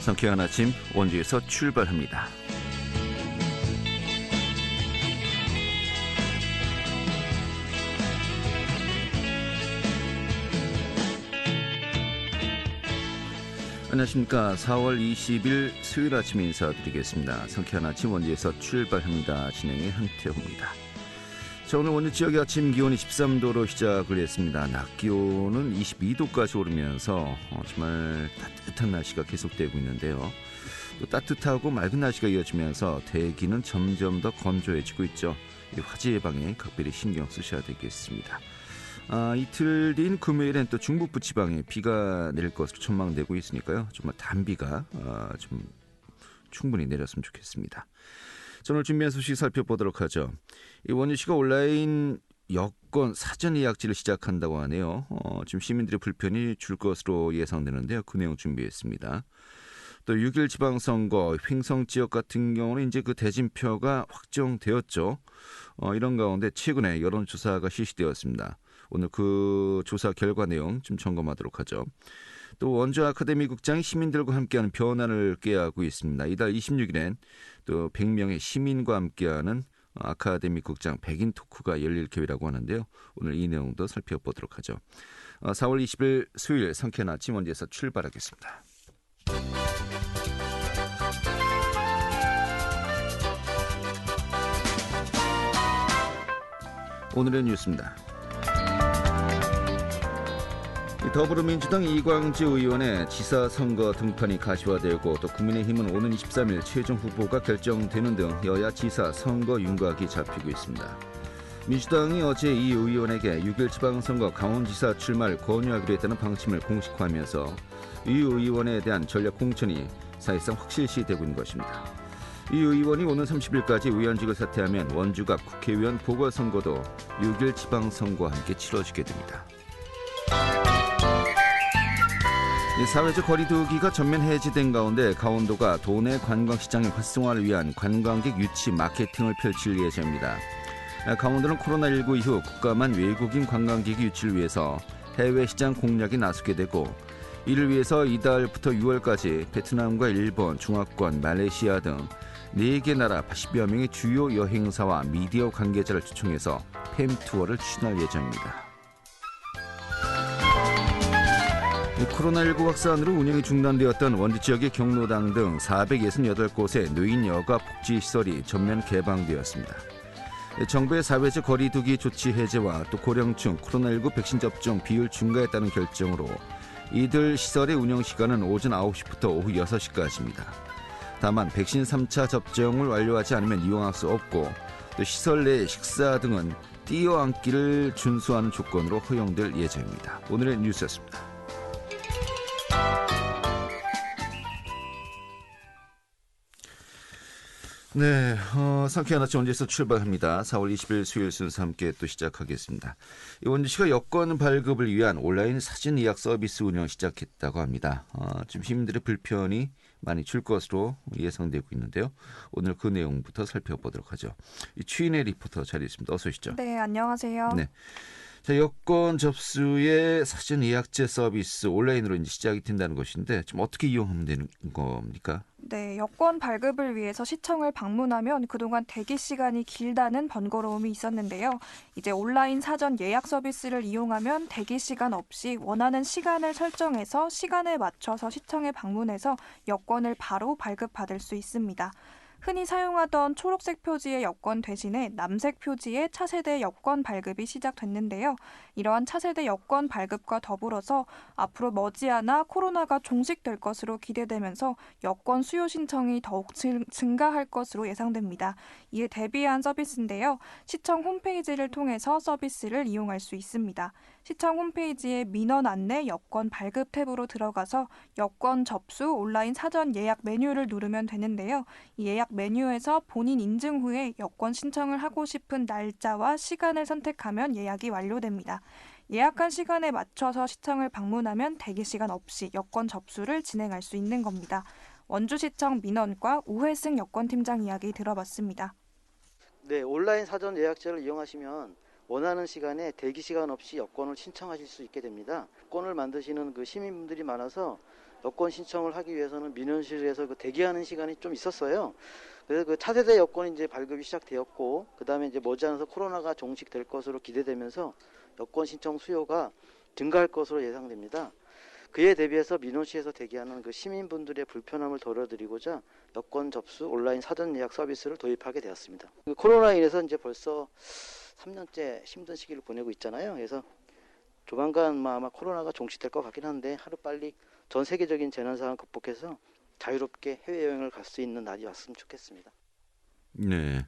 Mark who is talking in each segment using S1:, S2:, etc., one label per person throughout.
S1: 상쾌한 아침 원주에서 출발합니다. 안녕하십니까. 4월 20일 수요일 아침 인사드리겠습니다. 상쾌한 아침 원주에서 출발합니다. 진행의 한태호입니다. 자, 오늘 원주 지역의 아침 기온이 13도로 시작을 했습니다. 낮 기온은 22도까지 오르면서 정말 따뜻한 날씨가 계속되고 있는데요. 또 따뜻하고 맑은 날씨가 이어지면서 대기는 점점 더 건조해지고 있죠. 화재 예방에 각별히 신경 쓰셔야 되겠습니다. 이틀 뒤인 금요일엔 또 중북부 지방에 비가 내릴 것으로 전망되고 있으니까요. 정말 단비가 좀 충분히 내렸으면 좋겠습니다. 자, 오늘 준비한 소식 살펴보도록 하죠. 이 원주시가 온라인 여권 사전 예약제를 시작한다고 하네요. 지금 시민들의 불편이 줄 것으로 예상되는데요. 그 내용 준비했습니다. 또 6일 지방선거 횡성 지역 같은 경우는 이제 그 대진표가 확정되었죠. 이런 가운데 최근에 여론조사가 실시되었습니다. 오늘 그 조사 결과 내용 좀 점검하도록 하죠. 또 원주 아카데미 극장이 시민들과 함께하는 변화를 꾀하고 있습니다. 이달 26일엔 또 100명의 시민과 함께하는 아카데미 극장 백인 토크가 열릴 계획이라고 하는데요. 오늘 이 내용도 살펴보도록 하죠. 4월 20일 수요일 상쾌한 아침 원주에서 출발하겠습니다. 오늘의 뉴스입니다. 더불어민주당 이광재 의원의 지사선거 등판이 가시화되고 또 국민의힘은 오는 23일 최종 후보가 결정되는 등 여야 지사 선거 윤곽이 잡히고 있습니다. 민주당이 어제 이 의원에게 6일 지방선거 강원지사 출마를 권유하기로 했다는 방침을 공식화하면서 이 의원에 대한 전략 공천이 사실상 확실시되고 있는 것입니다. 이 의원이 오는 30일까지 의원직을 사퇴하면 원주갑 국회의원 보궐선거도 6일 지방선거와 함께 치러지게 됩니다. 사회적 거리두기가 전면 해제된 가운데 강원도가 도내 관광시장의 활성화를 위한 관광객 유치 마케팅을 펼칠 예정입니다. 강원도는 코로나19 이후 국가만 외국인 관광객 유치를 위해서 해외 시장 공략에 나서게 되고 이를 위해서 이달부터 6월까지 베트남과 일본, 중화권, 말레이시아 등 4개 나라 80여 명의 주요 여행사와 미디어 관계자를 초청해서 팸투어를 추진할 예정입니다. 코로나19 확산으로 운영이 중단되었던 원주 지역의 경로당 등 468곳의 노인 여가 복지시설이 전면 개방되었습니다. 정부의 사회적 거리두기 조치 해제와 또 고령층 코로나19 백신 접종 비율 증가에 따른 결정으로 이들 시설의 운영 시간은 오전 9시부터 오후 6시까지입니다. 다만 백신 3차 접종을 완료하지 않으면 이용할 수 없고 또 시설 내 식사 등은 뛰어앉기를 준수하는 조건으로 허용될 예정입니다. 오늘의 뉴스였습니다. 네, 상쾌한 아침 원주에서 출발합니다. 4월 20일 수요일 순서 함께 또 시작하겠습니다. 원주시가 여권 발급을 위한 온라인 사진 예약 서비스 운영 시작했다고 합니다. 지금 시민들의 불편이 많이 줄 것으로 예상되고 있는데요. 오늘 그 내용부터 살펴보도록 하죠. 추인혜 리포터 자리에 있습니다. 어서 오시죠.
S2: 네, 안녕하세요.
S1: 네. 자, 여권 접수의 사전 예약제 서비스 온라인으로 이제 시작이 된다는 것인데 좀 어떻게 이용하면 되는 겁니까?
S2: 네, 여권 발급을 위해서 시청을 방문하면 그동안 대기 시간이 길다는 번거로움이 있었는데요. 이제 온라인 사전 예약 서비스를 이용하면 대기 시간 없이 원하는 시간을 설정해서 시간에 맞춰서 시청에 방문해서 여권을 바로 발급받을 수 있습니다. 흔히 사용하던 초록색 표지의 여권 대신에 남색 표지의 차세대 여권 발급이 시작됐는데요. 이러한 차세대 여권 발급과 더불어서 앞으로 머지않아 코로나가 종식될 것으로 기대되면서 여권 수요 신청이 더욱 증가할 것으로 예상됩니다. 이에 대비한 서비스인데요. 시청 홈페이지를 통해서 서비스를 이용할 수 있습니다. 시청 홈페이지에 민원 안내 여권 발급 탭으로 들어가서 여권 접수 온라인 사전 예약 메뉴를 누르면 되는데요. 이 예약 메뉴에서 본인 인증 후에 여권 신청을 하고 싶은 날짜와 시간을 선택하면 예약이 완료됩니다. 예약한 시간에 맞춰서 시청을 방문하면 대기 시간 없이 여권 접수를 진행할 수 있는 겁니다. 원주시청 민원과 우회승 여권팀장 이야기 들어봤습니다.
S3: 네, 온라인 사전 예약제를 이용하시면 원하는 시간에 대기 시간 없이 여권을 신청하실 수 있게 됩니다. 여권을 만드시는 그 시민분들이 많아서 여권 신청을 하기 위해서는 민원실에서 그 대기하는 시간이 좀 있었어요. 그래서 그 차세대 여권이 이제 발급이 시작되었고, 그 다음에 이제 머지않아서 코로나가 종식될 것으로 기대되면서 여권 신청 수요가 증가할 것으로 예상됩니다. 그에 대비해서 민원실에서 대기하는 그 시민분들의 불편함을 덜어드리고자 여권 접수 온라인 사전 예약 서비스를 도입하게 되었습니다. 그 코로나 인해서 이제 벌써 3년째 힘든 시기를 보내고 있잖아요. 그래서 조만간 아마 코로나가 종식될 것 같긴 한데 하루빨리 전 세계적인 재난 상황 극복해서 자유롭게 해외여행을 갈 수 있는 날이 왔으면 좋겠습니다.
S1: 네,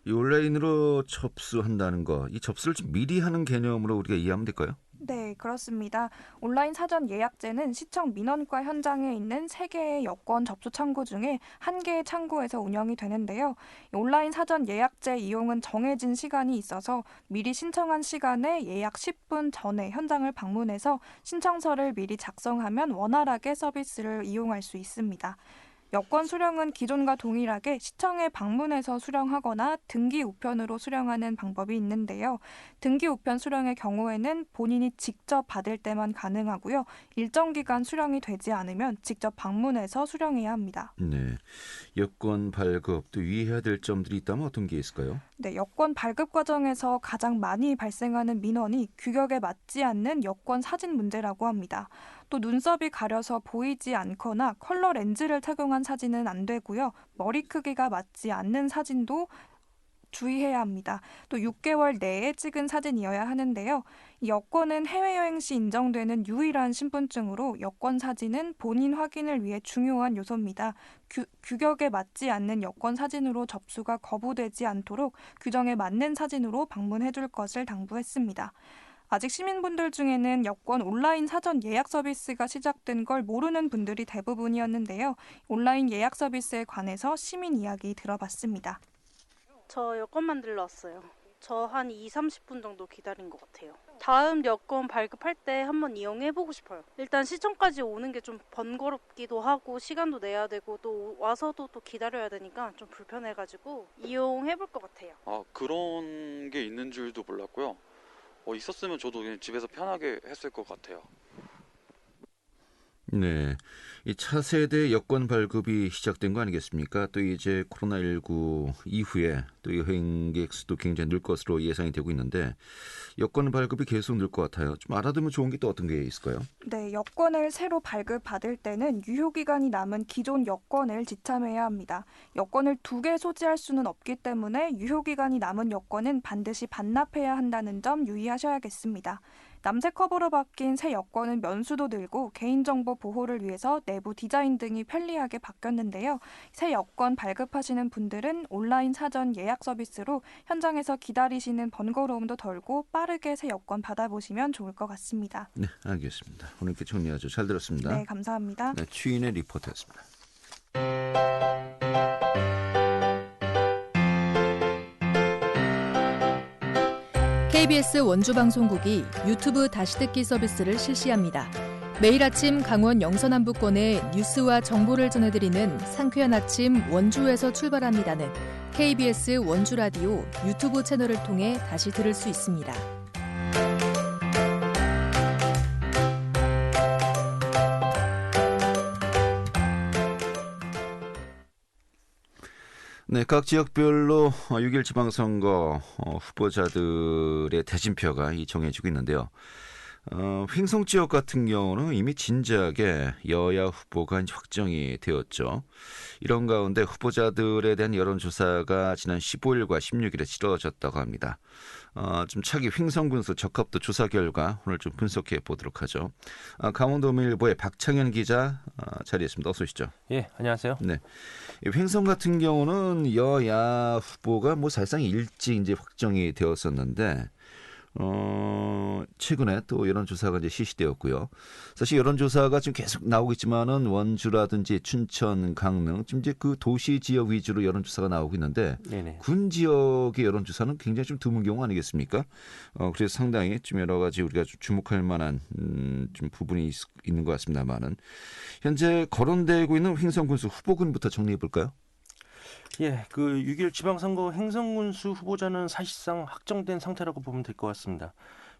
S1: 이 온라인으로 접수한다는 거, 이 접수를 좀 미리 하는 개념으로 우리가 이해하면 될까요?
S2: 네, 그렇습니다. 온라인 사전 예약제는 시청 민원과 현장에 있는 3개의 여권 접수 창구 중에 1개의 창구에서 운영이 되는데요. 온라인 사전 예약제 이용은 정해진 시간이 있어서 미리 신청한 시간에 예약 10분 전에 현장을 방문해서 신청서를 미리 작성하면 원활하게 서비스를 이용할 수 있습니다. 여권 수령은 기존과 동일하게 시청에 방문해서 수령하거나 등기 우편으로 수령하는 방법이 있는데요. 등기 우편 수령의 경우에는 본인이 직접 받을 때만 가능하고요. 일정 기간 수령이 되지 않으면 직접 방문해서 수령해야 합니다.
S1: 네, 여권 발급 또 유의해야 될 점들이 있다면 어떤 게 있을까요?
S2: 네, 여권 발급 과정에서 가장 많이 발생하는 민원이 규격에 맞지 않는 여권 사진 문제라고 합니다. 또 눈썹이 가려서 보이지 않거나 컬러 렌즈를 착용한 사진은 안 되고요. 머리 크기가 맞지 않는 사진도 주의해야 합니다. 또 6개월 내에 찍은 사진이어야 하는데요. 이 여권은 해외여행 시 인정되는 유일한 신분증으로 여권 사진은 본인 확인을 위해 중요한 요소입니다. 규격에 맞지 않는 여권 사진으로 접수가 거부되지 않도록 규정에 맞는 사진으로 방문해 줄 것을 당부했습니다. 아직 시민분들 중에는 여권 온라인 사전 예약 서비스가 시작된 걸 모르는 분들이 대부분이었는데요. 온라인 예약 서비스에 관해서 시민 이야기 들어봤습니다.
S4: 저 여권 만들러 왔어요. 저 한 30분 정도 기다린 것 같아요. 다음 여권 발급할 때 한번 이용해보고 싶어요. 일단 시청까지 오는 게 좀 번거롭기도 하고 시간도 내야 되고 또 와서도 또 기다려야 되니까 좀 불편해가지고 이용해볼 것 같아요.
S5: 그런 게 있는 줄도 몰랐고요. 있었으면 저도 그냥 집에서 편하게 했을 것 같아요.
S1: 네, 이 차세대 여권 발급이 시작된 거 아니겠습니까? 또 이제 코로나19 이후에 또 여행객 수도 굉장히 늘 것으로 예상이 되고 있는데 여권 발급이 계속 늘 것 같아요. 좀 알아두면 좋은 게 또 어떤 게 있을까요?
S2: 네, 여권을 새로 발급받을 때는 유효기간이 남은 기존 여권을 지참해야 합니다. 여권을 2개 소지할 수는 없기 때문에 유효기간이 남은 여권은 반드시 반납해야 한다는 점 유의하셔야겠습니다. 남색 커버로 바뀐 새 여권은 면수도 늘고 개인정보 보호를 위해서 내부 디자인 등이 편리하게 바뀌었는데요. 새 여권 발급하시는 분들은 온라인 사전 예약 서비스로 현장에서 기다리시는 번거로움도 덜고 빠르게 새 여권 받아보시면 좋을 것 같습니다.
S1: 네, 알겠습니다. 오늘 이렇게 정리하죠. 잘 들었습니다.
S2: 네, 감사합니다.
S1: 네, 추인의 리포터였습니다.
S6: KBS 원주방송국이 유튜브 다시 듣기 서비스를 실시합니다. 매일 아침 강원 영서남부권의 뉴스와 정보를 전해드리는 상쾌한 아침 원주에서 출발합니다는 KBS 원주라디오 유튜브 채널을 통해 다시 들을 수 있습니다.
S1: 네, 각 지역별로 6.1 지방선거 후보자들의 대진표가 정해지고 있는데요. 횡성 지역 같은 경우는 이미 진작에 여야 후보가 이제 확정이 되었죠. 이런 가운데 후보자들에 대한 여론조사가 지난 15일과 16일에 치러졌다고 합니다. 좀 차기 횡성군수 적합도 조사 결과 오늘 좀 분석해 보도록 하죠. 강원도민일보의 박창현 기자 자리했습니다. 어서 오시죠.
S7: 예, 안녕하세요.
S1: 네, 횡성 같은 경우는 여야 후보가 사실상 일찍 이제 확정이 되었었는데 최근에 또 여론조사가 이제 실시되었고요. 사실 여론조사가 지금 계속 나오고 있지만은 원주라든지 춘천, 강릉 지금 이제 그 도시 지역 위주로 여론조사가 나오고 있는데
S7: 네네.
S1: 군 지역의 여론조사는 굉장히 좀 드문 경우 아니겠습니까? 그래서 상당히 좀 여러 가지 우리가 좀 주목할 만한 좀 부분이 있는 것 같습니다만은 현재 거론되고 있는 횡성군수 후보군부터 정리해 볼까요?
S7: 예, 그 6.1 지방선거 횡성군수 후보자는 사실상 확정된 상태라고 보면 될 것 같습니다.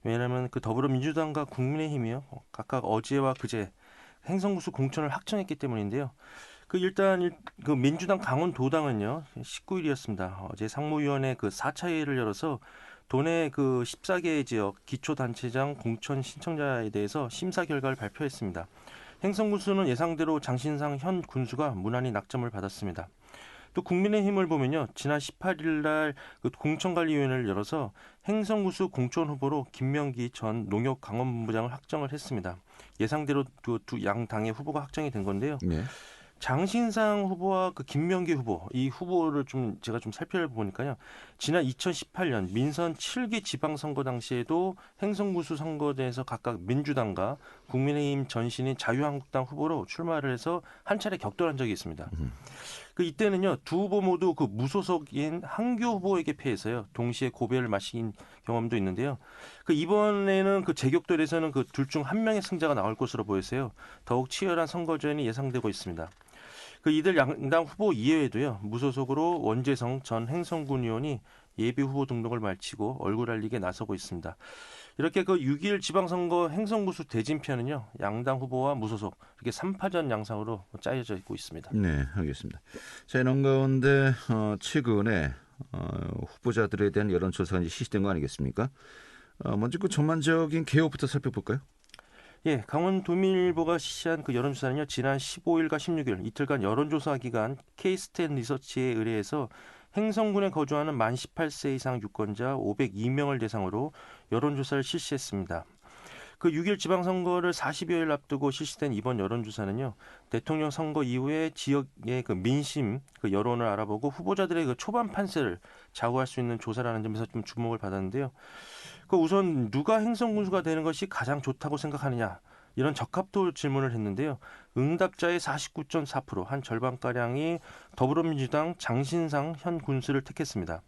S7: 왜냐하면 그 더불어민주당과 국민의힘이요, 각각 어제와 그제 행성구수 공천을 확정했기 때문인데요. 일단 그 민주당 강원도당은요 19일이었습니다. 어제 상무위원회 그 4차 회의를 열어서 도내 그 14개 지역 기초단체장 공천 신청자에 대해서 심사 결과를 발표했습니다. 행성군수는 예상대로 장신상 현 군수가 무난히 낙점을 받았습니다. 또 국민의힘을 보면요, 지난 18일 날 그 공천관리위원회를 열어서 행성군수 공천 후보로 김명기 전 농협강원본부장을 확정을 했습니다. 예상대로 두 양 당의 후보가 확정이 된 건데요.
S1: 네.
S7: 장신상 후보와 그 김명기 후보, 이 후보를 제가 좀 살펴보니까요. 지난 2018년 민선 7기 지방선거 당시에도 행성군수 선거대에서 각각 민주당과 국민의힘 전신인 자유한국당 후보로 출마를 해서 한 차례 격돌한 적이 있습니다. 이때는요, 두 후보 모두 그 무소속인 한교 후보에게 패해서요, 동시에 고배를 마신 경험도 있는데요. 이번에는 그 재격돌에서는 그 둘 중 한 명의 승자가 나올 것으로 보여서요, 더욱 치열한 선거전이 예상되고 있습니다. 이들 양당 후보 이외에도요, 무소속으로 원재성 전 행성군 의원이 예비 후보 등록을 마치고 얼굴 알리기에 나서고 있습니다. 이렇게 6.1 지방선거 행성구수 대진편은요, 양당 후보와 무소속 이렇게 3파전 양상으로 짜여져 있고 있습니다.
S1: 네, 알겠습니다. 자, 이런 가운데 최근에 후보자들에 대한 여론조사가 이제 실시된 거 아니겠습니까? 먼저 그 전반적인 개요부터 살펴볼까요?
S7: 예, 강원도민일보가 실시한 그 여론조사는요, 지난 15일과 16일 이틀간 여론조사 기간 K-스탠 리서치에 의뢰해서 행성군에 거주하는 만 18세 이상 유권자 502명을 대상으로 여론조사를 실시했습니다. 6.1 지방선거를 40여일 앞두고 실시된 이번 여론조사는요, 대통령 선거 이후에 지역의 그 민심, 여론을 알아보고 후보자들의 그 초반 판세를 좌우할 수 있는 조사라는 점에서 좀 주목을 받았는데요. 우선 누가 행성군수가 되는 것이 가장 좋다고 생각하느냐, 이런 적합도 질문을 했는데요. 응답자의 49.4%, 한 절반가량이 더불어민주당 장신상 현 군수를 택했습니다.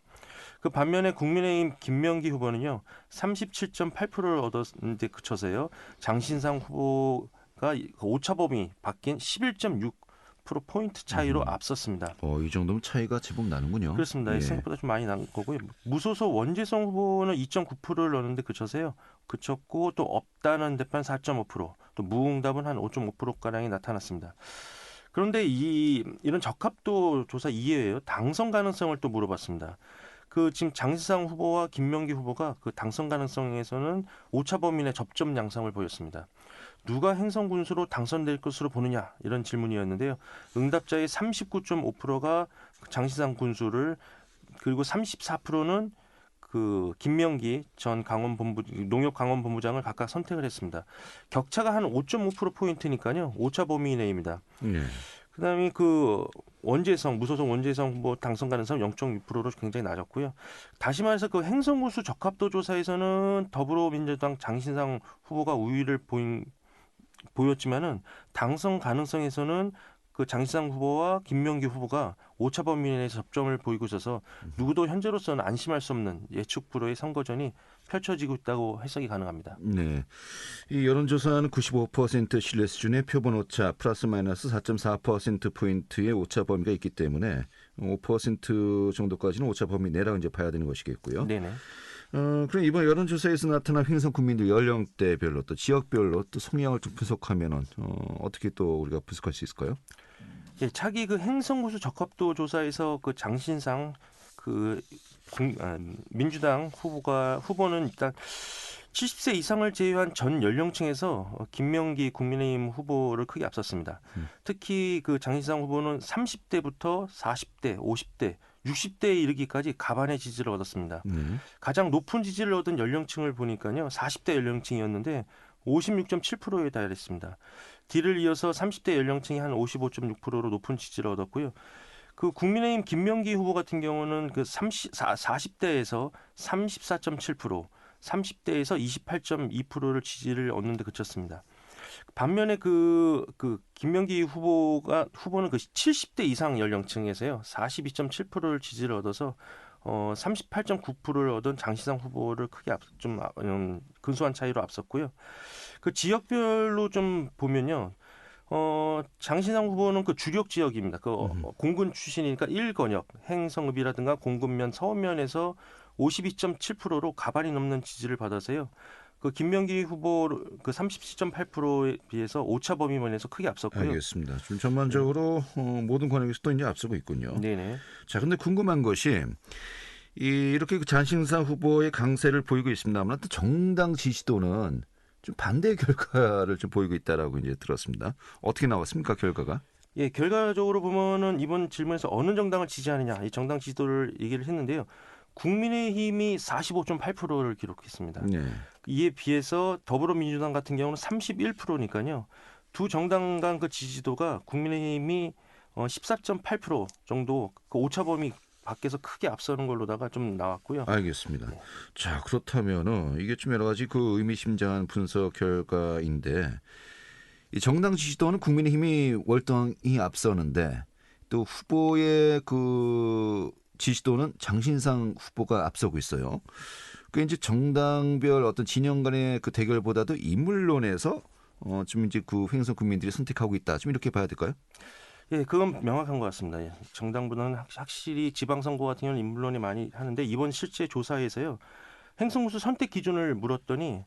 S7: 반면에 국민의힘 김명기 후보는요, 37.8%를 얻었는데 그쳐서요, 장신상 후보가 오차 범위 바뀐 11.6%포인트 차이로 앞섰습니다.
S1: 이 정도면 차이가 제법 나는군요.
S7: 그렇습니다.
S1: 예.
S7: 생각보다 좀 많이 난 거고요. 무소속 원재성 후보는 2.9%를 얻는데 그쳤고 또 없다는 대판 4.5%, 또 무응답은 한 5.5%가량이 나타났습니다. 그런데 이런 적합도 조사 이외에요, 당선 가능성을 또 물어봤습니다. 지금 장신상 후보와 김명기 후보가 당선 가능성에서는 오차 범위 내 접점 양상을 보였습니다. 누가 행성군수로 당선될 것으로 보느냐, 이런 질문이었는데요. 응답자의 39.5%가 장신상 군수를, 그리고 34%는 김명기 전 농협강원본부장을 각각 선택을 했습니다. 격차가 한 5.5%포인트니까요. 오차 범위 내입니다.
S1: 네.
S7: 그다음에 무소속 원재성 후보 당선 가능성 0.6%로 굉장히 낮았고요. 다시 말해서 행성군수 적합도 조사에서는 더불어민주당 장신상 후보가 우위를 보였지만은 당선 가능성에서는 장신상 후보와 김명기 후보가 오차 범위 내에서 접점을 보이고 있어서 누구도 현재로서는 안심할 수 없는 예측 불허의 선거전이 펼쳐지고 있다고 해석이 가능합니다.
S1: 네, 이 여론조사는 95% 신뢰 수준의 표본 오차 플러스 마이너스 4.4%포인트의 오차 범위가 있기 때문에 5% 정도까지는 오차 범위 내라고 이제 봐야 되는 것이겠고요.
S7: 네네.
S1: 그럼 이번 여론조사에서 나타난 행성 국민들 연령대별로 또 지역별로 또 성향을 좀 분석하면은 어떻게 또 우리가 분석할 수 있을까요?
S7: 예, 차기 행성구수 적합도 조사에서 장신상 민주당 후보는 일단 70세 이상을 제외한 전 연령층에서 김명기 국민의힘 후보를 크게 앞섰습니다. 특히 장신상 후보는 30대부터 40대, 50대, 60대에 이르기까지 가반의 지지를 얻었습니다. 가장 높은 지지를 얻은 연령층을 보니까요, 40대 연령층이었는데 56.7%에 달했습니다. 뒤를 이어서 30대 연령층이 한 55.6%로 높은 지지를 얻었고요. 국민의힘 김명기 후보 같은 경우는 40대에서 34.7%, 30대에서 28.2%를 지지를 얻는 데 그쳤습니다. 반면에 김명기 후보는 70대 이상 연령층에서요, 42.7%를 지지를 얻어서 38.9%를 얻은 장신상 후보를 크게 근소한 차이로 앞섰고요. 지역별로 좀 보면요, 장신상 후보는 주력 지역입니다. 공군 출신이니까 1권역, 행성읍이라든가 공군면, 서원면에서 52.7%로 가반이 넘는 지지를 받아서요. 그 김명기 후보 그 37.8%에 비해서 오차 범위 면에서 크게 앞섰고요.
S1: 알겠습니다. 좀 전반적으로 모든 권역에서 또 이제 앞서고 있군요.
S7: 네네.
S1: 자, 근데 궁금한 것이 이렇게 그 잔신상 후보의 강세를 보이고 있습니다만 또 정당 지지도는 좀 반대 결과를 좀 보이고 있다라고 이제 들었습니다. 어떻게 나왔습니까, 결과가?
S7: 예, 결과적으로 보면은 이번 질문에서 어느 정당을 지지하느냐 이 정당 지지도를 얘기를 했는데요. 국민의힘이 45.8%를 기록했습니다.
S1: 네.
S7: 이에 비해서 더불어민주당 같은 경우는 31%니까요. 두 정당 간 그 지지도가 국민의힘이 14.8% 정도 그 오차 범위 밖에서 크게 앞서는 걸로다가 좀 나왔고요.
S1: 알겠습니다.
S7: 네.
S1: 자, 그렇다면은 이게 좀 여러 가지 그 의미심장한 분석 결과인데 이 정당 지지도는 국민의힘이 월등히 앞서는데 또 후보의 그 지지도는 장신상 후보가 앞서고 있어요. 그 이제 정당별 어떤 진영 간의 그 대결보다도 인물론에서 좀 이제 그 횡성 국민들이 선택하고 있다. 좀 이렇게 봐야 될까요?
S7: 예, 그건 명확한 것 같습니다. 예. 정당보다는 확실히 지방선거 같은 경우는 인물론이 많이 하는데 이번 실제 조사에서요. 행성구수 선택 기준을 물었더니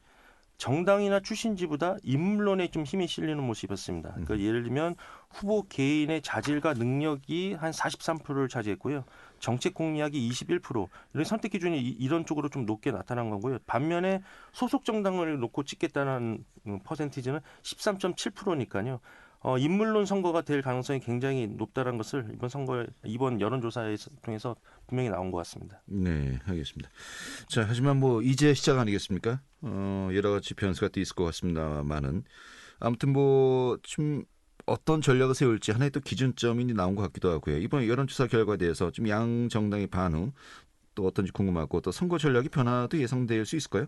S7: 정당이나 출신지보다 인물론에 좀 힘이 실리는 모습이었습니다. 그러니까 예를 들면 후보 개인의 자질과 능력이 한 43%를 차지했고요. 정책 공약이 21%. 이런 선택 기준이 이런 쪽으로 좀 높게 나타난 거고요. 반면에 소속 정당을 놓고 찍겠다는 퍼센티지는 13.7%니까요. 인물론 선거가 될 가능성이 굉장히 높다는 것을 이번 여론조사에 통해서 분명히 나온 것 같습니다.
S1: 네, 알겠습니다. 자, 하지만 뭐 이제 시작 아니겠습니까? 여러 가지 변수가 또 있을 것 같습니다만은 아무튼 뭐 좀 어떤 전략을 세울지 하나의 또 기준점이 나온 것 같기도 하고요. 이번 여론조사 결과에 대해서 좀 양 정당의 반응 또 어떤지 궁금하고 또 선거 전략의 변화도 예상될 수 있을까요?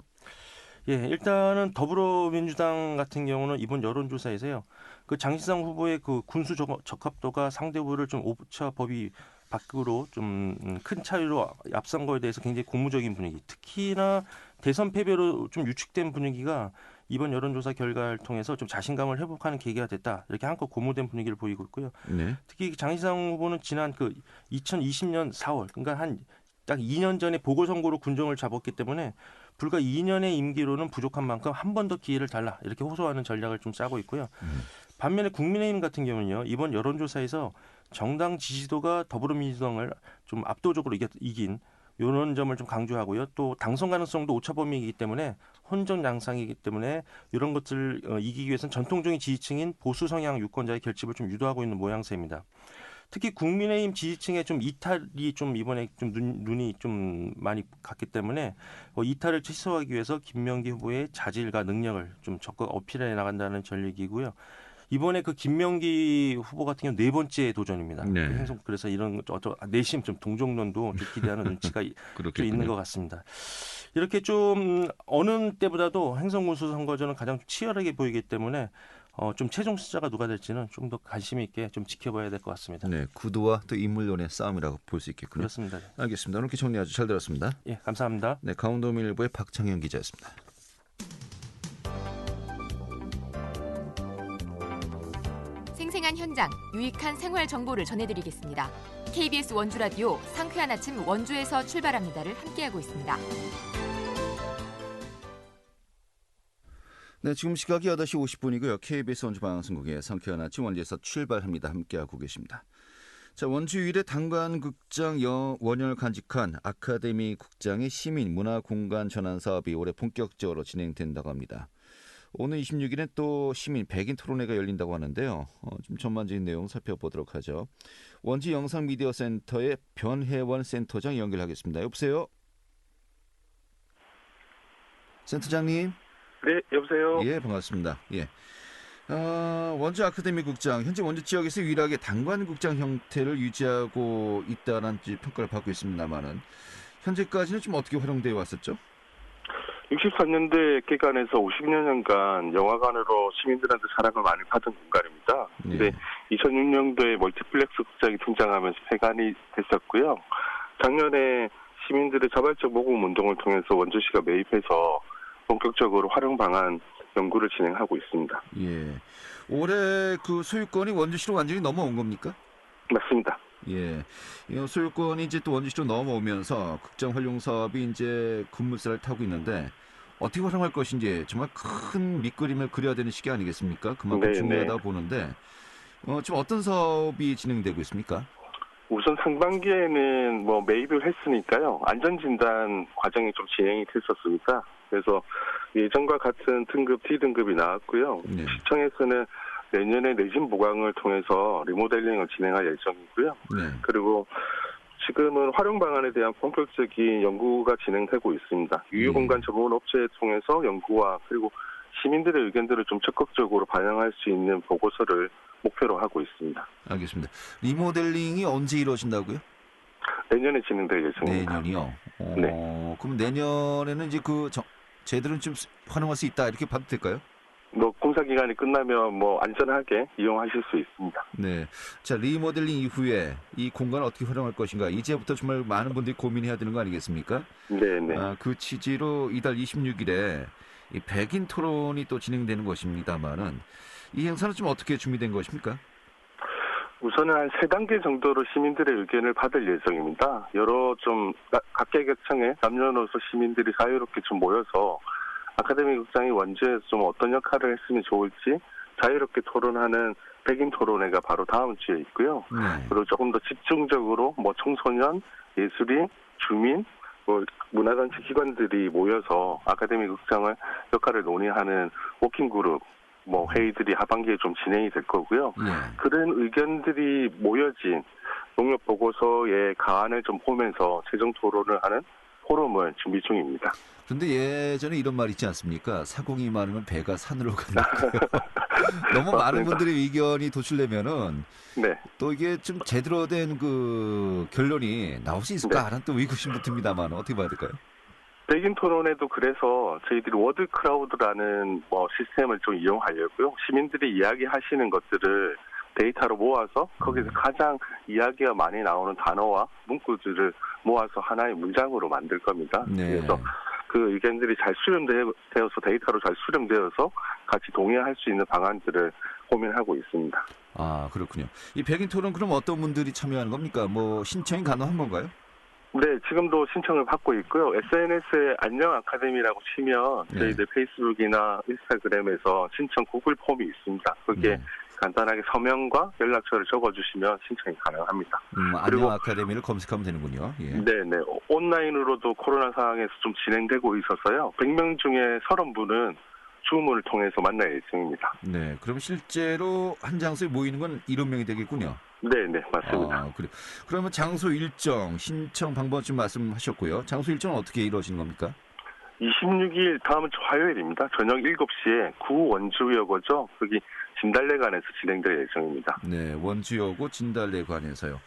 S7: 예, 일단은 더불어민주당 같은 경우는 이번 여론조사에서요. 그 장시상 후보의 그 군수 적합도가 상대 후보를 좀 오차 범위 밖으로 좀 큰 차이로 앞선 거에 대해서 굉장히 고무적인 분위기. 특히나 대선 패배로 좀 유축된 분위기가 이번 여론조사 결과를 통해서 좀 자신감을 회복하는 계기가 됐다. 이렇게 한껏 고무된 분위기를 보이고 있고요.
S1: 네.
S7: 특히 장시상 후보는 지난 그 2020년 4월, 그러니까 한 딱 2년 전에 보궐선거로 군정을 잡았기 때문에 불과 2년의 임기로는 부족한 만큼 한 번 더 기회를 달라 이렇게 호소하는 전략을 좀 짜고 있고요. 반면에 국민의힘 같은 경우는요. 이번 여론조사에서 정당 지지도가 더불어민주당을 좀 압도적으로 이긴 이런 점을 좀 강조하고요. 또 당선 가능성도 오차 범위이기 때문에 혼전 양상이기 때문에 이런 것들을 이기기 위해서는 전통적인 지지층인 보수 성향 유권자의 결집을 좀 유도하고 있는 모양새입니다. 특히 국민의힘 지지층의 좀 이탈이 좀 이번에 좀 눈이 좀 많이 갔기 때문에 이탈을 취소하기 위해서 김명기 후보의 자질과 능력을 좀 적극 어필해 나간다는 전략이고요. 이번에 그 김명기 후보 같은 경우 네 번째 도전입니다.
S1: 네.
S7: 그래서 이런 내심 좀 동정론도 좀 기대하는 눈치가 좀 있는 것 같습니다. 이렇게 좀 어느 때보다도 행성군수 선거전은 가장 치열하게 보이기 때문에 좀 최종 숫자가 누가 될지는 좀 더 관심 있게 좀 지켜봐야 될 것 같습니다.
S1: 네, 구도와 또 인물론의 싸움이라고 볼 수 있겠군요.
S7: 그렇습니다.
S1: 알겠습니다. 오늘 이렇게 정리 아주 잘 들었습니다.
S7: 예, 감사합니다.
S1: 네, 강원도민일보의 박창현 기자였습니다.
S8: 생생한 현장, 유익한 생활 정보를 전해드리겠습니다. KBS 원주라디오 상쾌한 아침 원주에서 출발합니다를 함께하고 있습니다.
S1: 네, 지금 시각이 8시 50분이고요. KBS 원주 방송국의 상쾌한 아침 원주에서 출발합니다. 함께하고 계십니다. 자, 원주 유일의 단관극장 원년을 간직한 아카데미 극장의 시민 문화공간 전환 사업이 올해 본격적으로 진행된다고 합니다. 오늘 26일에 또 시민 백인 토론회가 열린다고 하는데요. 좀 전반적인 내용 살펴보도록 하죠. 원주 영상미디어센터의 변혜원 센터장 연결하겠습니다. 여보세요? 센터장님?
S9: 네, 여보세요?
S1: 예, 반갑습니다. 예. 원주 아카데미 극장, 현재 원주 지역에서 유일하게 단관극장 형태를 유지하고 있다는 평가를 받고 있습니다만은 현재까지는 좀 어떻게 활용되어 왔었죠?
S9: 64년대 개관해서 50년간 영화관으로 시민들한테 사랑을 많이 받은 공간입니다. 근데 2006년도에 멀티플렉스 극장이 등장하면서 폐관이 됐었고요. 작년에 시민들의 자발적 모금 운동을 통해서 원주시가 매입해서 본격적으로 활용 방안 연구를 진행하고 있습니다.
S1: 예. 올해 그 소유권이 원주시로 완전히 넘어온 겁니까?
S9: 맞습니다.
S1: 예. 이 소유권이 이제 또 원주시로 넘어오면서 극장 활용 사업이 이제 급물살을 타고 있는데 어떻게 활용할 것인지 정말 큰 밑그림을 그려야 되는 시기 아니겠습니까? 그만큼 중요하다고 보는데 지금 어떤 사업이 진행되고 있습니까?
S9: 우선 상반기에는 뭐 매입을 했으니까요. 안전진단 과정이 좀 진행이 됐었습니다. 그래서 예전과 같은 등급 D등급이 나왔고요.
S1: 네.
S9: 시청에서는 내년에 내진 보강을 통해서 리모델링을 진행할 예정이고요.
S1: 네.
S9: 그리고 지금은 활용 방안에 대한 본격적인 연구가 진행되고 있습니다. 유휴공간 전문 업체를 통해서 연구와 그리고 시민들의 의견들을 좀 적극적으로 반영할 수 있는 보고서를 목표로 하고 있습니다.
S1: 알겠습니다. 리모델링이 언제 이루어진다고요?
S9: 내년에 진행될 예정입니다.
S1: 내년이요?
S9: 네.
S1: 그럼 내년에는 이제 제대로 좀 활용할 수 있다 이렇게 봐도 될까요?
S9: 뭐 공사 기간이 끝나면 뭐 안전하게 이용하실 수 있습니다.
S1: 네. 자, 리모델링 이후에 이 공간을 어떻게 활용할 것인가 이제부터 정말 많은 분들이 고민해야 되는 거 아니겠습니까?
S9: 네네.
S1: 그 취지로 이달 26일에 이 백인 토론이 또 진행되는 것입니다만은 이 행사는 좀 어떻게 준비된 것입니까?
S9: 우선은 한 3단계 정도로 시민들의 의견을 받을 예정입니다. 여러 좀 각계각층의 남녀노소 시민들이 자유롭게 좀 모여서 아카데미 극장이 원주에서 좀 어떤 역할을 했으면 좋을지 자유롭게 토론하는 백인 토론회가 바로 다음 주에 있고요.
S1: 네.
S9: 그리고 조금 더 집중적으로 뭐 청소년, 예술인, 주민, 뭐 문화단체 기관들이 모여서 아카데미 극장의 역할을 논의하는 워킹그룹 뭐 회의들이 하반기에 좀 진행이 될 거고요.
S1: 네.
S9: 그런 의견들이 모여진 농협 보고서의 가안을 좀 보면서 최종 토론을 하는 포럼을 준비 중입니다.
S1: 그런데 예전에 이런 말 있지 않습니까? 사공이 많으면 배가 산으로 간다. 너무 많은 분들의 의견이 도출되면은
S9: 네.
S1: 또 이게 좀 제대로 된 그 결론이 나올 수 있을까 하는 또 의구심도 듭니다만 어떻게 봐야 될까요?
S9: 백인 토론에도 그래서 저희들이 워드 크라우드라는 뭐 시스템을 좀 이용하려고요. 시민들이 이야기하시는 것들을 데이터로 모아서 거기서 가장 이야기가 많이 나오는 단어와 문구들을 모아서 하나의 문장으로 만들 겁니다.
S1: 네.
S9: 그래서 그 의견들이 잘 수렴되어서 데이터로 잘 수렴되어서 같이 동의할 수 있는 방안들을 고민하고 있습니다.
S1: 아, 그렇군요. 이 백인 토론 그럼 어떤 분들이 참여하는 겁니까? 뭐 신청이 가능한 건가요?
S9: 네, 지금도 신청을 받고 있고요. SNS에 안녕 아카데미라고 치면 저희들 페이스북이나 인스타그램에서 신청 구글 폼이 있습니다. 거기에 간단하게 서명과 연락처를 적어주시면 신청이 가능합니다.
S1: 안녕 아카데미를 검색하면 되는군요. 예.
S9: 네네. 온라인으로도 코로나 상황에서 좀 진행되고 있어서요. 100명 중에 30분은 줌을 통해서 만날 예정입니다.
S1: 네, 그럼 실제로 한 장소에 모이는 건 7명이 되겠군요.
S9: 네네, 맞습니다.
S1: 아, 그래. 그러면 장소 일정, 신청 방법 좀 말씀하셨고요. 장소 일정은 어떻게 이루어지는 겁니까?
S9: 26일 다음 주 화요일입니다. 저녁 7시에 구 원주여고죠. 거기 진달래관에서 진행될 예정입니다.
S1: 네, 원주여고 진달래관에서요.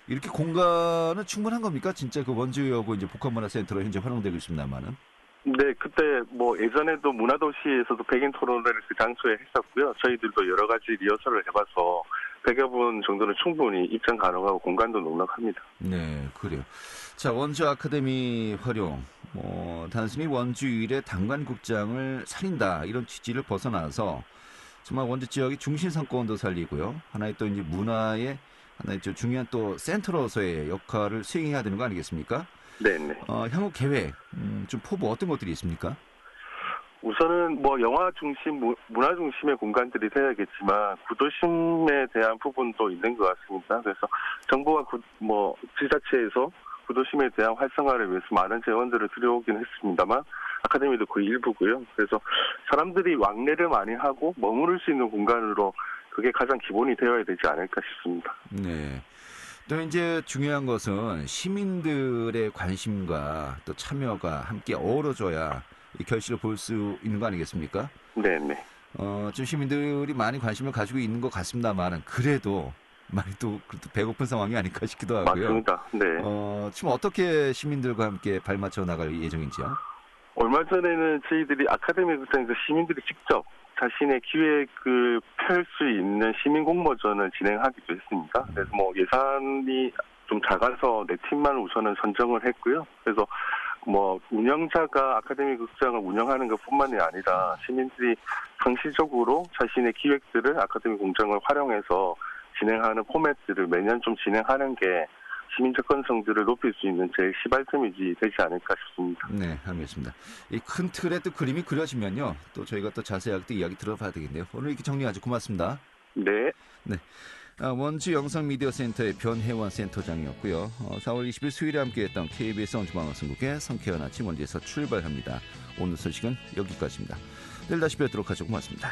S1: 이렇게 공간은 충분한 겁니까? 진짜 그 원주여고 이제 복합문화센터로 현재 활용되고 있습니다만은.
S9: 네, 그때 뭐 예전에도 문화도시에서도 백인 토론회를 그 장소에 했었고요. 저희들도 여러 가지 리허설을 해봐서 100여 분 정도는 충분히 입장 가능하고 공간도 넉넉합니다.
S1: 네, 그래요. 자, 원주 아카데미 활용. 단순히 원주 일의 단관극장을 살린다 이런 취지를 벗어나서 정말 원주 지역의 중심 상권도 살리고요. 하나의 또 이제 문화의 하나의 좀 중요한 또 센터로서의 역할을 수행해야 되는 거 아니겠습니까?
S9: 네네.
S1: 향후 계획, 좀 포부 어떤 것들이 있습니까?
S9: 우선은 뭐 영화 중심, 문화 중심의 공간들이 돼야겠지만 구도심에 대한 부분도 있는 것 같습니다. 그래서 정부와 지자체에서 구도심에 대한 활성화를 위해서 많은 재원들을 들여오긴 했습니다만 아카데미도 그 일부고요. 그래서 사람들이 왕래를 많이 하고 머무를 수 있는 공간으로 그게 가장 기본이 되어야 되지 않을까 싶습니다.
S1: 네. 또 이제 중요한 것은 시민들의 관심과 또 참여가 함께 어우러져야 이 결실을 볼 수 있는 거 아니겠습니까?
S9: 네네.
S1: 좀 시민들이 많이 관심을 가지고 있는 것 같습니다만은 그래도 많이 또 배고픈 상황이 아닐까 싶기도 하고요.
S9: 맞습니다. 네.
S1: 지금 어떻게 시민들과 함께 발맞춰 나갈 예정인지요?
S9: 얼마 전에는 저희들이 아카데미 극장에서 시민들이 직접 자신의 기획을 펼 수 있는 시민 공모전을 진행하기도 했습니다. 그래서 뭐 예산이 좀 작아서 4팀만 우선은 선정을 했고요. 그래서 뭐 운영자가 아카데미 극장을 운영하는 것뿐만이 아니라 시민들이 상시적으로 자신의 기획들을 아카데미 공장을 활용해서 진행하는 포맷들을 매년 좀 진행하는 게 시민 접근 성질을 높일 수 있는 제일 시발점이지 되지 않을까 싶습니다.
S1: 네, 알겠습니다. 이 큰 틀의 또 그림이 그려지면요, 또 저희가 또 자세하게 또 이야기 들어봐야 되겠네요. 오늘 이렇게 정리 아주 고맙습니다.
S9: 네.
S1: 네. 원주 영상미디어센터의 변혜원 센터장이었고요. 4월 20일 수요일에 함께했던 KBS 원주방송국의 성쾌한 아침 원주에서 출발합니다. 오늘 소식은 여기까지입니다. 내일 다시 뵙도록 하죠. 고맙습니다.